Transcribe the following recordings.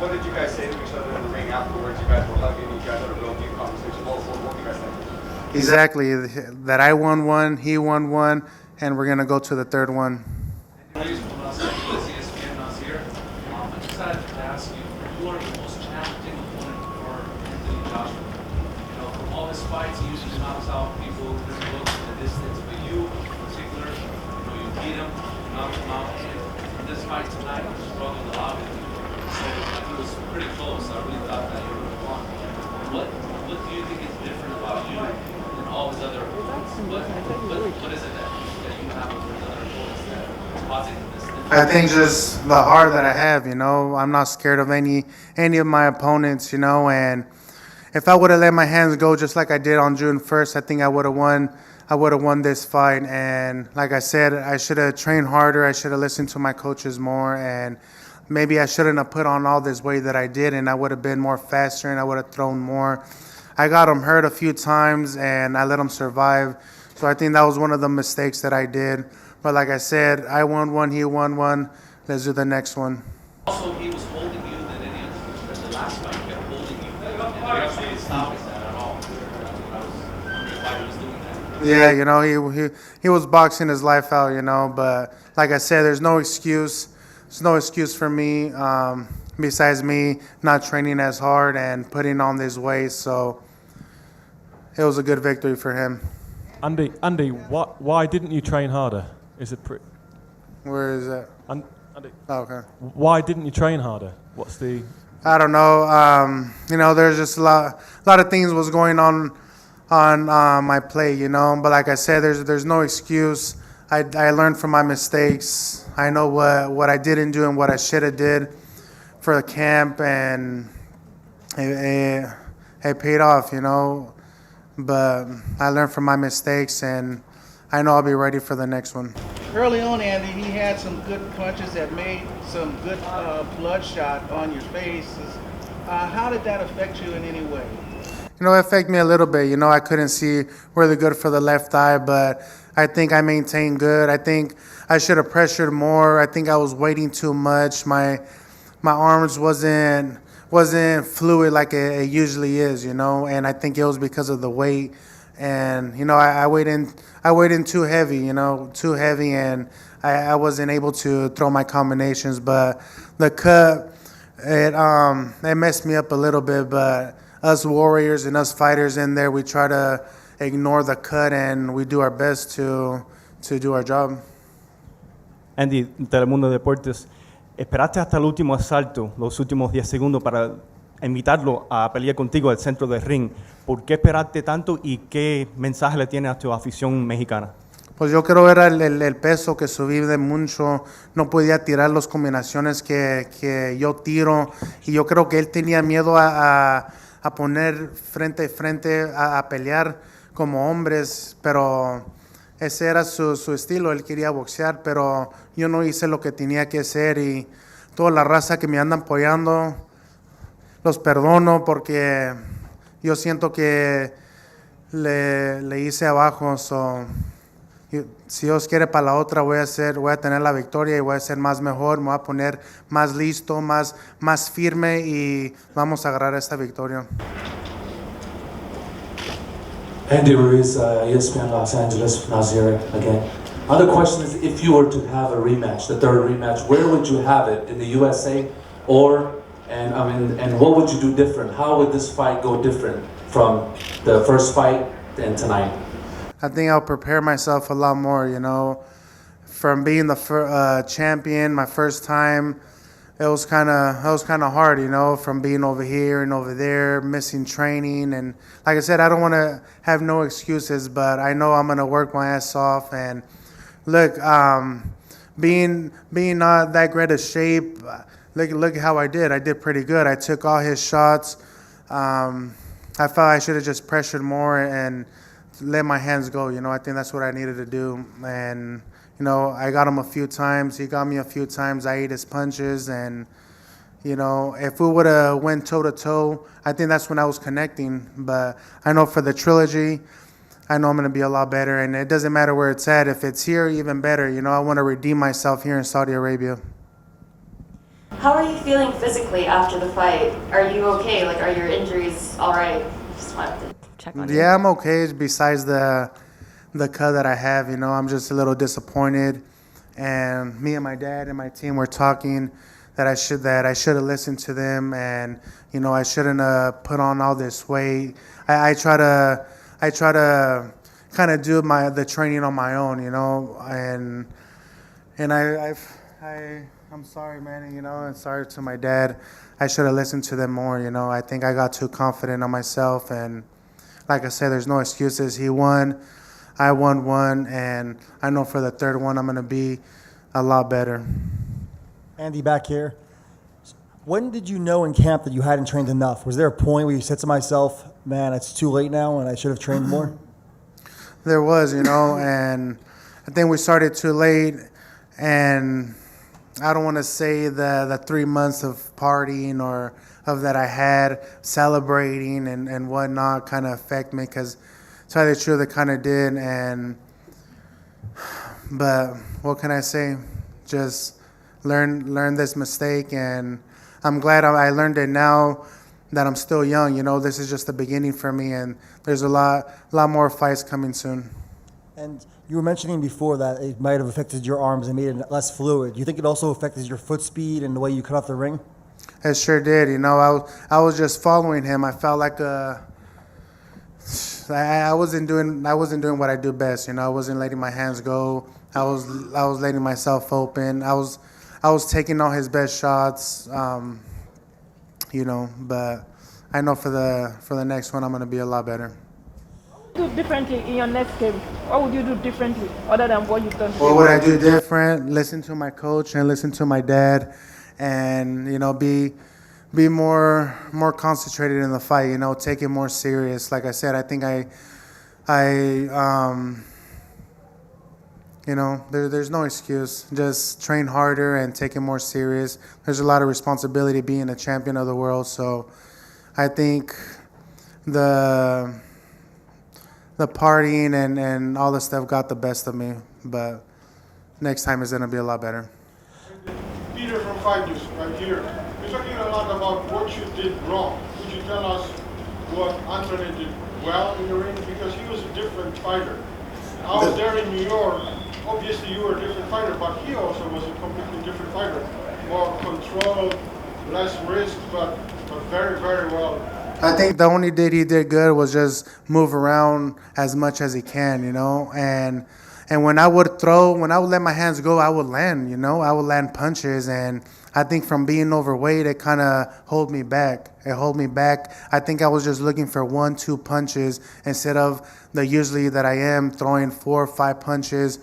what did you guys say to each other in the ring afterwards? You guys were hugging, you guys had a real deep conversation. What did you guys say? Exactly, that I won one, he won one, and we're going to go to the third one. Ruiz from ESPN here. I just had to ask you, who are the most challenging opponent for Anthony Joshua? You know, from all his fights, he usually knocks out people who doesn't look at the distance. But you, in particular, you beat him, knocked him out. And this fight tonight, you struggled a lot with him. So it was pretty close. I really thought that you would have won. What do you think is different about you than all his other opponents? What is it that you have over the other opponents that is causing this difference? I think just the heart that I have, I'm not scared of any of my opponents, and if I would have let my hands go just like I did on June 1st, I think I would have won this fight. And like I said, I should have trained harder. I should have listened to my coaches more, and maybe I shouldn't have put on all this weight that I did, and I would have been more faster and I would have thrown more. I got him hurt a few times and I let him survive. So I think that was one of the mistakes that I did. But like I said, I won one, he won one. Let's do the next one. Also, he was holding you than any other. The last fight, he kept holding you. And you actually stopped that at all. I was wondering why he was doing that. Yeah, he was boxing his life out, But like I said, there's no excuse. There's no excuse for me besides me not training as hard and putting on this weight. So it was a good victory for him. Andy, why didn't you train harder? Is it pretty? Where is that? Andy, Oh, okay. why didn't you train harder? What's the? I don't know. There's just a lot of things was going on my plate, But like I said, there's no excuse. I learned from my mistakes. I know what I didn't do and what I should have did for the camp, and it paid off, But I learned from my mistakes, and I know I'll be ready for the next one. Early on, Andy, he had some good punches that made some good bloodshot on your faces. How did that affect you in any way? It affected me a little bit. I couldn't see really good for the left eye, but I think I maintained good. I think I should have pressured more. I think I was waiting too much. My arms wasn't fluid like it usually is, and I think it was because of the weight. And I weighed in too heavy, and I wasn't able to throw my combinations. But the cut, it messed me up a little bit. But us warriors and us fighters in there, we try to ignore the cut and we do our best to do our job. Andy, Telemundo Deportes, esperaste hasta el último asalto, los últimos 10 segundos para invitarlo a pelear contigo al centro del ring. ¿Por qué esperaste tanto y qué mensaje le tienes a tu afición mexicana? Pues yo creo era el peso que subí de mucho, no podía tirar las combinaciones que yo tiro, y yo creo que él tenía miedo a poner frente a pelear como hombres, pero ese era su estilo, él quería boxear, pero yo no hice lo que tenía que hacer, y toda la raza que me andan apoyando, los perdono porque yo siento que le hice abajo. Si Dios quiere, para la otra voy a tener la victoria y voy a ser más mejor, me voy a poner más listo, más firme, y vamos a agarrar esta victoria. Andy Ruiz, ESPN Los Angeles, Nazir again. Other question is, if you were to have a rematch, the third rematch, where would you have it? In the USA, and what would you do different? How would this fight go different from the first fight and tonight? I think I'll prepare myself a lot more, From being the champion, my first time, it was kind of hard, from being over here and over there, missing training. And like I said, I don't want to have no excuses, but I know I'm going to work my ass off. And look, being not that great a shape, look how I did. I did pretty good. I took all his shots. I felt I should have just pressured more and let my hands go. I think that's what I needed to do. And I got him a few times. He got me a few times. I ate his punches. And, if we would have went toe-to-toe, I think that's when I was connecting. But I know for the trilogy, I know I'm going to be a lot better. And it doesn't matter where it's at. If it's here, even better. I want to redeem myself here in Saudi Arabia. How are you feeling physically after the fight? Are you okay? Like, are your injuries all right? Just wanted to check on you. Yeah, I'm okay. Besides the cut that I have, I'm just a little disappointed. And me and my dad and my team were talking that I should have listened to them, and I shouldn't have put on all this weight. I try to kind of do the training on my own, and I'm sorry, man, and sorry to my dad. I should have listened to them more, I think I got too confident on myself, and like I said, there's no excuses. He won, I won one, and I know for the third one I'm going to be a lot better. Andy, back here. When did you know in camp that you hadn't trained enough? Was there a point where you said to myself, man, it's too late now and I should have trained more? There was, and I think we started too late, and I don't want to say the 3 months of partying or of that I had celebrating and whatnot kind of affect me, because to tell you the truth, it kind of did. But what can I say? Just learn this mistake, and I'm glad I learned it now that I'm still young. This is just the beginning for me, and there's a lot more fights coming soon. And you were mentioning before that it might have affected your arms and made it less fluid. Do you think it also affected your foot speed and the way you cut off the ring? It sure did. I was just following him. I felt like I wasn't doing what I do best. I wasn't letting my hands go. I was letting myself open. I was taking all his best shots. But I know for the next one I'm going to be a lot better. Do differently in your next game? What would you do differently other than what you've done today? What would I do different? Listen to my coach and listen to my dad, and be more concentrated in the fight. Take it more serious. Like I said, I think there's no excuse. Just train harder and take it more serious. There's a lot of responsibility being a champion of the world. So I think the partying and all the stuff got the best of me. But next time is going to be a lot better. Peter from Fight News, right here. You're talking a lot about what you did wrong. Could you tell us what Anthony did well in the ring? Because he was a different fighter. I was there in New York. Obviously, you were a different fighter, but he also was a completely different fighter. More control, less risk, but very, very well. I think the only he did good was just move around as much as he can, and when I would let my hands go, I would land, I would land punches, and I think from being overweight, it kind of held me back. I think I was just looking for 1-2 punches instead of the usually that I am throwing 4 or 5 punches.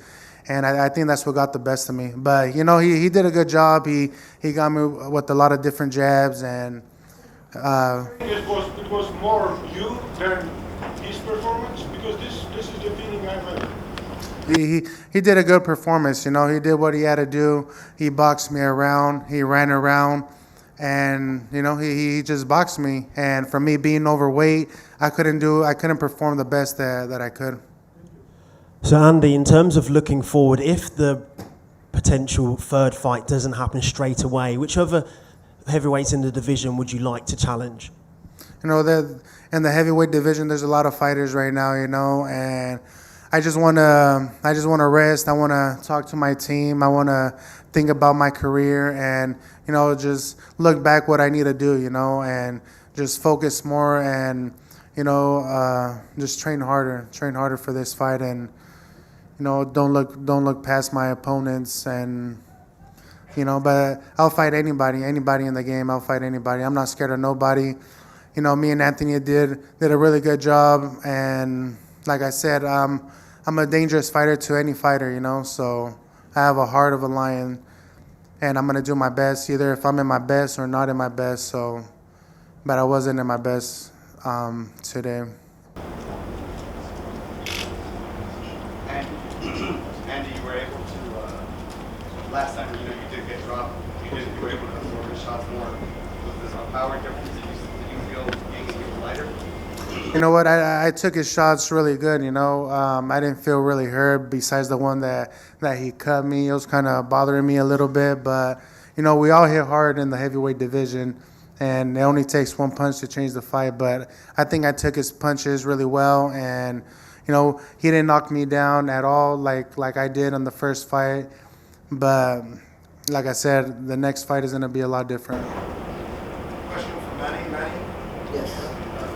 And I think that's what got the best of me. But, he did a good job. He got me with a lot of different jabs. And it was more you than his performance? Because this is the feeling I had. He did a good performance. He did what he had to do. He boxed me around. He ran around. And, he just boxed me. And for me being overweight, I couldn't perform the best that I could. So, Andy, in terms of looking forward, if the potential third fight doesn't happen straight away, which other heavyweights in the division would you like to challenge? In the heavyweight division, there's a lot of fighters right now, and I just want to rest. I want to talk to my team. I want to think about my career and, just look back what I need to do, and just focus more and, just train harder for this fight, and, don't look past my opponents, and, but I'll fight anybody in the game. I'll fight anybody. I'm not scared of nobody. Me and Anthony did a really good job, and like I said, I'm a dangerous fighter to any fighter, so I have a heart of a lion, and I'm going to do my best, either if I'm in my best or not in my best. But I wasn't in my best today. Andy, you were able to, last time, you did get dropped, you were able to absorb the shots more. Was this a power difference? Did you feel being a little lighter? You know what? I took his shots really good. I didn't feel really hurt. Besides the one that he cut me, it was kind of bothering me a little bit. But you know, we all hit hard in the heavyweight division, and it only takes one punch to change the fight. But I think I took his punches really well, and you know, he didn't knock me down at all like I did on the first fight. But like I said, the next fight is going to be a lot different. Question from Manny. Manny? Yes.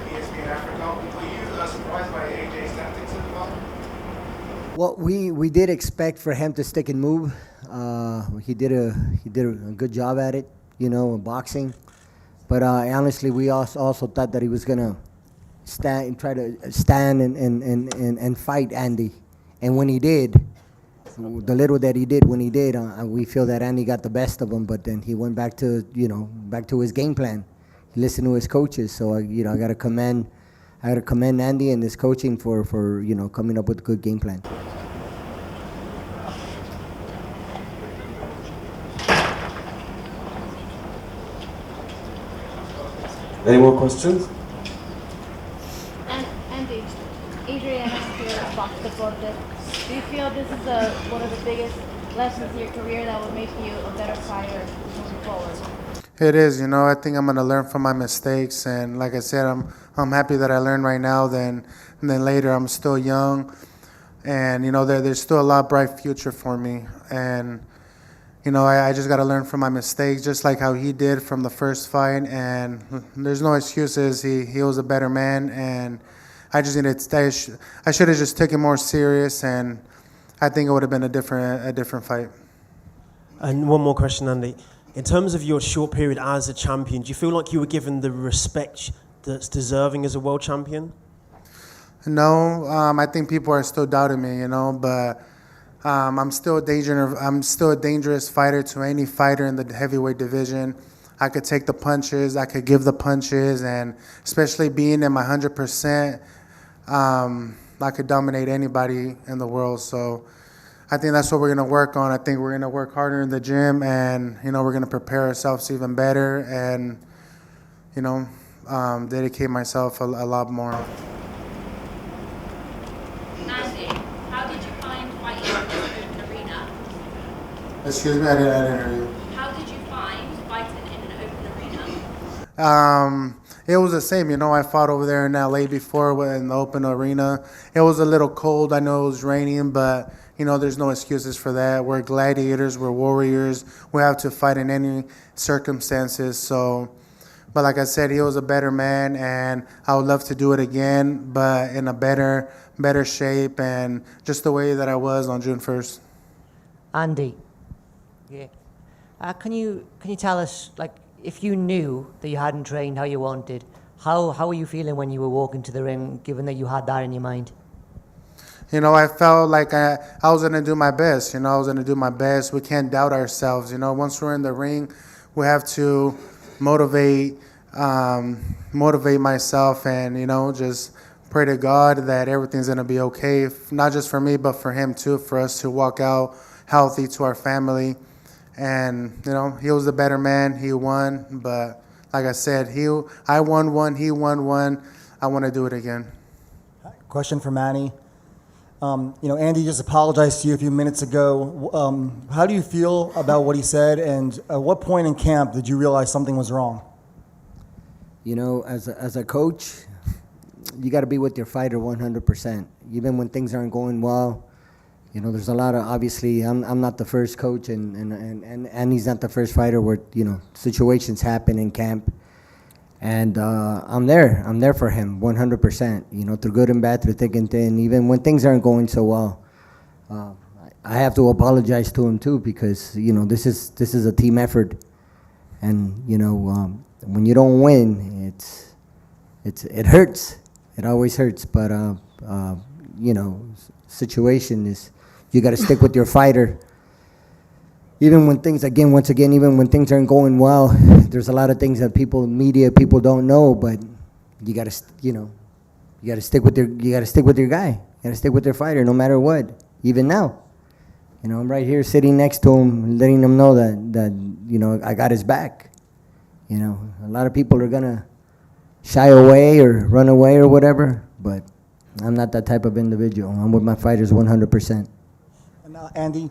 ESPN Africa. Were you surprised by AJ's tactics in the fight? Well, we did expect for him to stick and move. He did a good job at it, you know, in boxing. But honestly, we also thought that he was gonna try to stand and fight Andy. And when he did, the little that he did when he did, we feel that Andy got the best of him. But then he went back to his game plan. He listened to his coaches. So I gotta commend Andy and his coaching for coming up with a good game plan. Any more questions? And Andy, Adriana here at Fox Deportes. Do you feel this is one of the biggest lessons in your career that will make you a better fighter moving forward? It is, you know. I think I'm gonna learn from my mistakes, and like I said, I'm happy that I learned right now. Then later, I'm still young, and you know, there's still a lot bright future for me. And you know, I just gotta learn from my mistakes, just like how he did from the first fight. And there's no excuses. He was a better man, and I just needed to. I should have just taken it more serious, and I think it would have been a different fight. And one more question, Andy. In terms of your short period as a champion, do you feel like you were given the respect that's deserving as a world champion? No, I think people are still doubting me, you know, but I'm still a dangerous fighter to any fighter in the heavyweight division. I could take the punches, I could give the punches, and especially being in my 100%, I could dominate anybody in the world. So I think that's what we're going to work on. I think we're going to work harder in the gym, and you know, we're going to prepare ourselves even better, and you know, dedicate myself a lot more. Andy, how did you find fighting in an open arena? Excuse me, I didn't hear you. How did you find fighting in an open arena? It was the same, you know. I fought over there in LA before in the open arena. It was a little cold. I know it was raining, but you know, there's no excuses for that. We're gladiators. We're warriors. We have to fight in any circumstances. So, but like I said, he was a better man, and I would love to do it again, but in a better shape and just the way that I was on June 1st. Andy, yeah, can you tell us, like, if you knew that you hadn't trained how you wanted, how were you feeling when you were walking to the ring, given that you had that in your mind? You know, I felt like I was going to do my best. You know, I was going to do my best. We can't doubt ourselves. You know, once we're in the ring, we have to motivate myself, and, you know, just pray to God that everything's going to be okay, not just for me, but for him too, for us to walk out healthy to our family. And, you know, he was the better man. He won. But like I said, I won one. He won one. I want to do it again. Question for Manny. You know, Andy just apologized to you a few minutes ago. How do you feel about what he said, and at what point in camp did you realize something was wrong? You know, as a coach, you got to be with your fighter 100%. Even when things aren't going well, you know, there's a lot of, obviously, I'm not the first coach, and he's not the first fighter where, you know, situations happen in camp. And I'm there for him 100%, you know, through good and bad, through thick and thin, even when things aren't going so well. I have to apologize to him too, because, you know, this is a team effort. And, you know, when you don't win, it hurts. It always hurts. But, you know, situation is, you got to stick with your fighter. Even when things, even when things aren't going well, there's a lot of things that media people don't know, but you got to, you know, you got to stick with your guy. You got to stick with your fighter no matter what. Even now, you know, I'm right here sitting next to him, letting him know that you know, I got his back. You know, a lot of people are gonna shy away or run away or whatever, but I'm not that type of individual. I'm with my fighters 100%. And Andy,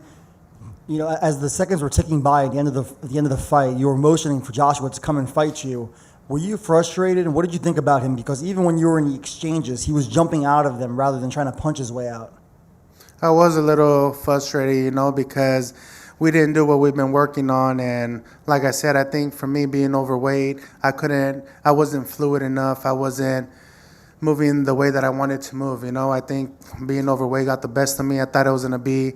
you know, as the seconds were ticking by at the end of the fight, you were motioning for Joshua to come and fight you. Were you frustrated, and what did you think about him? Because even when you were in the exchanges, he was jumping out of them rather than trying to punch his way out. I was a little frustrated, you know, because we didn't do what we've been working on. And like I said, I think for me being overweight, I wasn't fluid enough. I wasn't moving the way that I wanted to move, you know. I think being overweight got the best of me. I thought it was going to be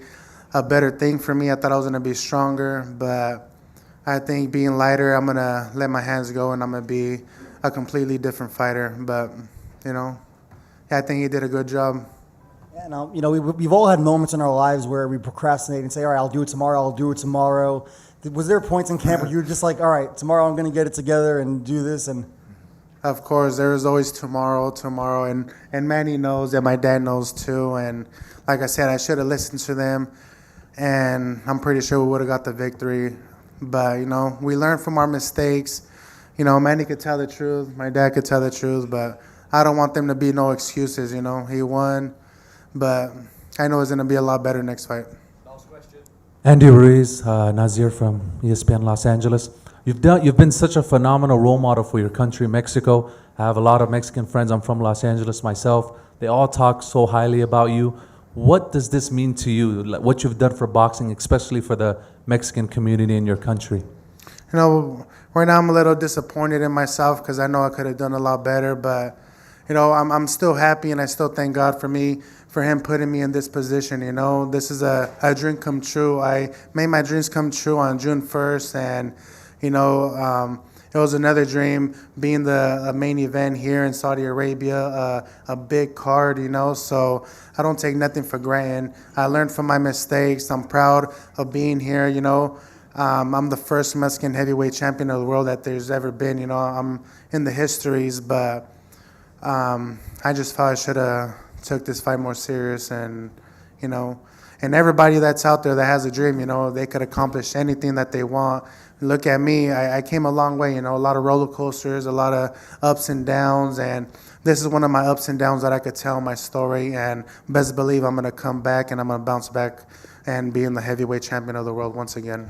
a better thing for me. I thought I was going to be stronger, but I think being lighter, I'm going to let my hands go and I'm going to be a completely different fighter. But, you know, I think he did a good job. And, you know, we've all had moments in our lives where we procrastinate and say, all right, I'll do it tomorrow. Was there points in camp where you were just like, all right, tomorrow I'm going to get it together and do this? And of course, there is always tomorrow. And Manny knows, and my dad knows too. And like I said, I should have listened to them, and I'm pretty sure we would have got the victory. But, you know, we learn from our mistakes. You know, Manny could tell the truth. My dad could tell the truth. But I don't want them to be no excuses, you know. He won. But I know it's going to be a lot better next fight. Andy Ruiz, Nazir from ESPN Los Angeles. You've been such a phenomenal role model for your country, Mexico. I have a lot of Mexican friends. I'm from Los Angeles myself. They all talk so highly about you. What does this mean to you, like what you've done for boxing, especially for the Mexican community in your country? You know, right now I'm a little disappointed in myself because I know I could have done a lot better. But, you know, I'm still happy, and I still thank God for him putting me in this position. You know, this is a dream come true. I made my dreams come true on June 1st, and, you know, it was another dream being the main event here in Saudi Arabia, a big card, you know, so I don't take nothing for granted. I learned from my mistakes. I'm proud of being here, you know. I'm the first Mexican heavyweight champion of the world that there's ever been, you know. I'm in the histories, but I just felt I should have took this fight more serious, and, you know, and everybody that's out there that has a dream, you know, they could accomplish anything that they want. Look at me, I came a long way, you know, a lot of roller coasters, a lot of ups and downs, and this is one of my ups and downs that I could tell my story, and best believe I'm going to come back and I'm going to bounce back and be in the heavyweight champion of the world once again.